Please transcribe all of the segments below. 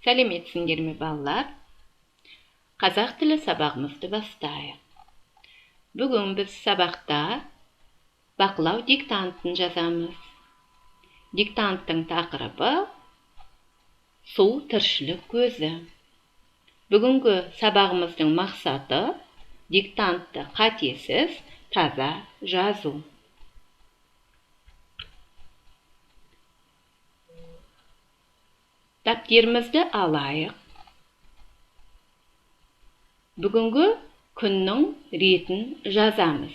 Сәлеметсіңдер ме, балалар? Қазақ тілі сабағымызды бастайық. Бүгін біз сабақта бақылау диктантын жазамыз. Диктанттың тақырыбы су тіршілік көзі. Бүгінгі сабағымыздың мақсаты диктантты қатесіз, таза жазу. Дәптерімізді алайық. Бүгінгі күннің ретін жазамыз.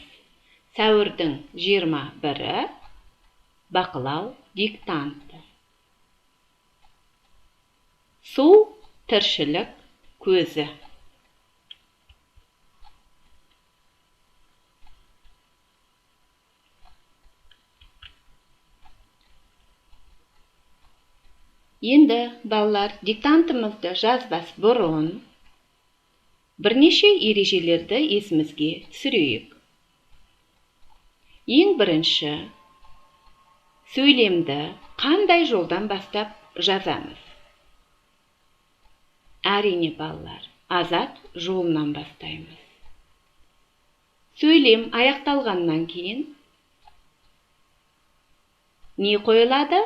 Сәуірдің 21-і бақылау диктанты. Су тіршілік көзі. Енді, балалар, диктантымызды жазбас бұрын бірнеше ережелерді есімізге түсірейік. Ең бірінші, сөйлемді қандай жолдан бастап жазамыз? Әрине, балалар, азат жолынан бастаймыз. Сөйлем аяқталғаннан кейін не қойылады?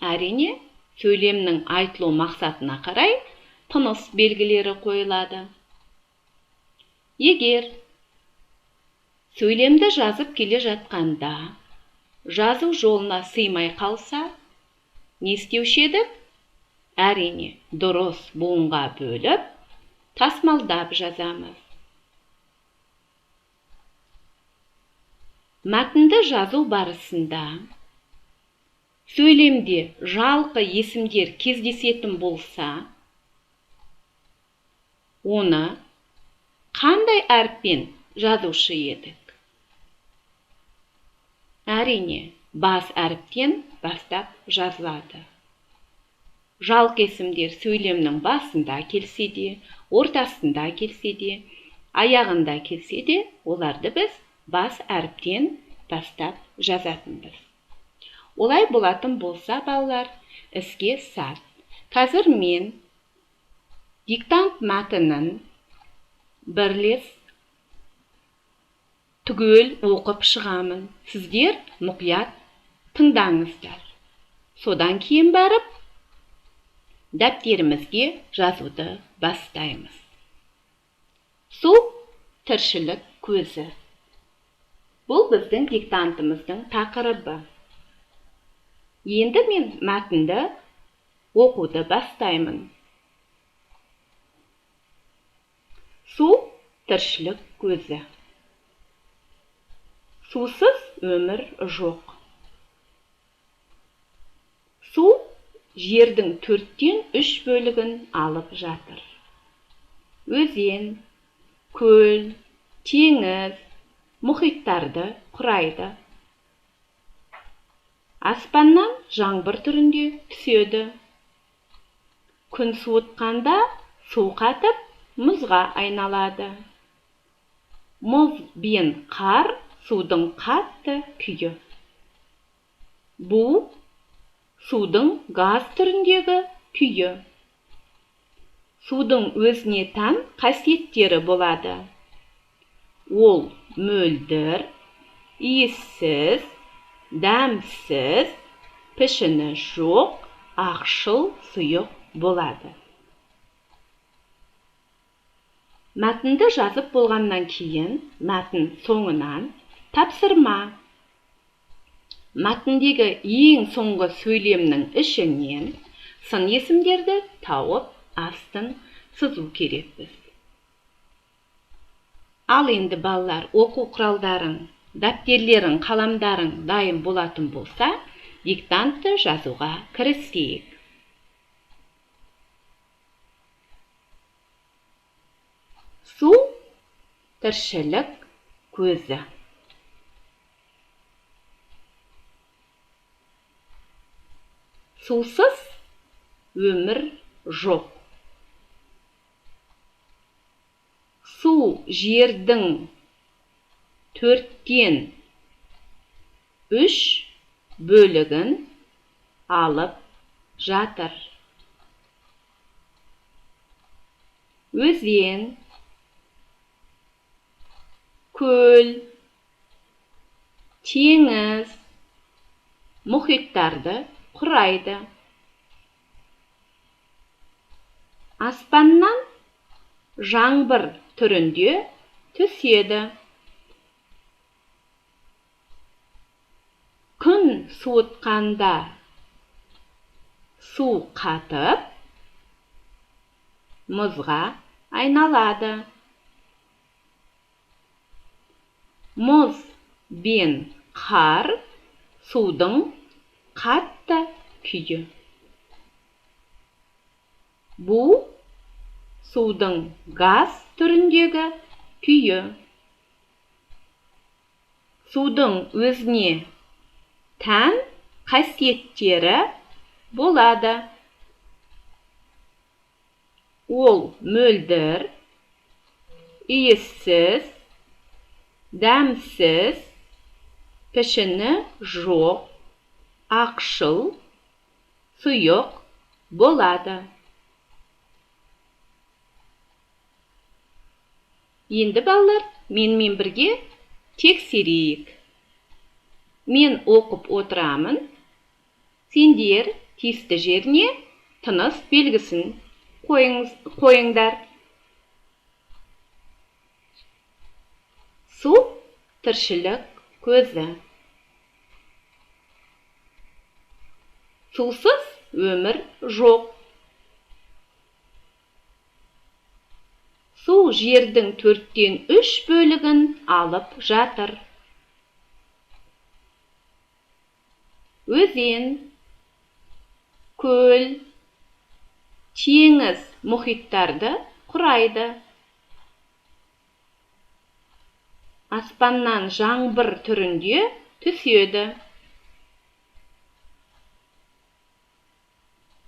Әрине, сөйлемнің айтылу мақсатына қарай тыныс белгілері қойылады. Егер сөйлемді жазып келе жатқанда жазу жолына сыймай қалса, не істеуші едік? Әрине, дұрыс буынға бөліп, тасмалдап жазамыз. Мәтінді жазу барысында сөйлемде жалқы есімдер кездесетін болса, оны қандай әріппен жазушы едік? Әрине, бас әріптен бастап жазылады. Жалқы есімдер сөйлемнің басында келсе де, ортасында келсе де, аяғында келсе де, оларды біз бас әріптен бастап жазатынбыз. Олай болатын болса, балалар, іске сәт. Қазір мен диктант мәтінін бірлес түгел оқып шығамын. Сіздер мұқият тыңдаңыздар. Содан кейін барып, дәптерімізге жазуды бастаймыз. Су тіршілік көзі. Бұл біздің диктантымыздың тақырыбы. Енді мен мәтінді оқуды бастаймын. Су тіршілік көзі. Сусыз өмір жоқ. Су жердің 4-тен 3 бөлігін алып жатыр. Өзен, көл, теңіз, мұхиттарды құрайды. Аспаннан жаңбыр түрінде түседі. Күн суытқанда су қатып, мұзға айналады. Мұз бен қар судың қатты күйі. Бу судың газ түріндегі күйі. Судың өзіне тән қасиеттері болады. Ол мөлдір, иіссіз, дәмсіз, пішіні жоқ, ақшыл сұйық болады. Мәтінді жазып болғаннан кейін, мәтін соңынан тапсырма. Мәтіндегі ең соңғы сөйлемнің ішінен сын есімдерді тауып, астын сызу керекпіз. Ал енді, балалар, оқу құралдарың, дәптерлерің, қаламдарың дайын болатын болса, диктантты жазуға кірісейік. Су тіршілік көзі. Сусыз өмір жоқ. Су жердің 4-тен 3 бөлігін алып жатыр. өзен, көл, теңіз, мұхиттарды құрайды. Аспаннан жаңбыр түрінде түседі. Күн суытқанда су қатып, мұзға айналады. Мұз бен қар судың қатты күйі. Бұл судың газ түріндегі күйі. Судың өзіне тән қасиеттері болады. Ол мөлдір, иіссіз, дәмсіз, пішіні жоқ, ақшыл, сұйық болады. Енді балалар, менімен бірге тексерейік. Мен оқып отырамын. Сендер тиісті жеріне тыныс белгісін қойыңдар. Су тіршілік көзі. Сусыз өмір жоқ. Су жердің 4-тен 3 бөлігін алып жатыр. Өзен, көл, теңіз, мұхиттарды құрайды. Аспаннан жаңбыр түрінде түседі.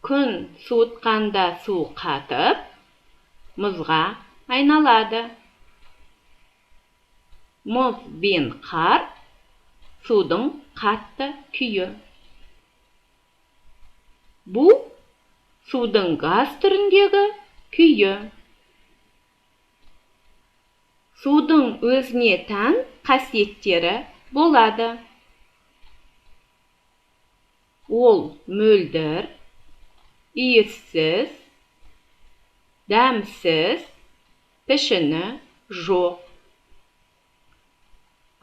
Күн суытқанда су қатып, мұзға айналады. Мұз бен қар судың қатты күйі. Бұл судың газ түріндегі күйі. Судың өзіне тән қасиеттері болады. Ол мөлдір, иіссіз, дәмсіз, пішіні жоқ.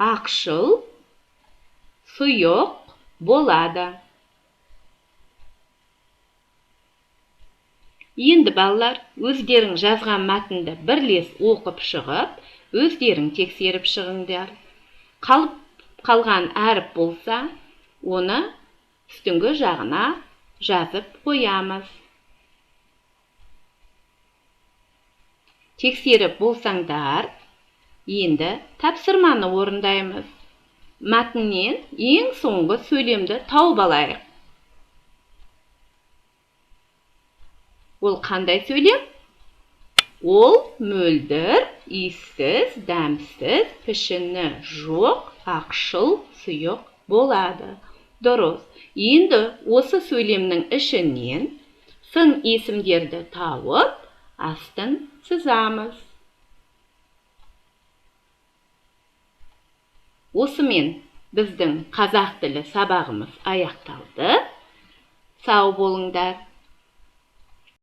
Ақшыл, сұйық болады. Енді балалар, өздерің жазған мәтінді бірлес оқып шығып, өздерің тексеріп шығыңдар. Қалған әріп болса, оны үстіңгі жағына жазып қоямыз. Тексеріп болсаңдар, енді тапсырманы орындаймыз. Мәтіннен ең соңғы сөйлемді тауып алайық. Ол қандай сөйлем? Ол мөлдір, иіссіз, дәмсіз, пішіні жоқ, ақшыл, сұйық болады. Дұрыс. Енді осы сөйлемнің ішінен сын есімдерді тауып, астын сызамыз. Осымен біздің қазақ тілі сабағымыз аяқталды. Сау болыңдар.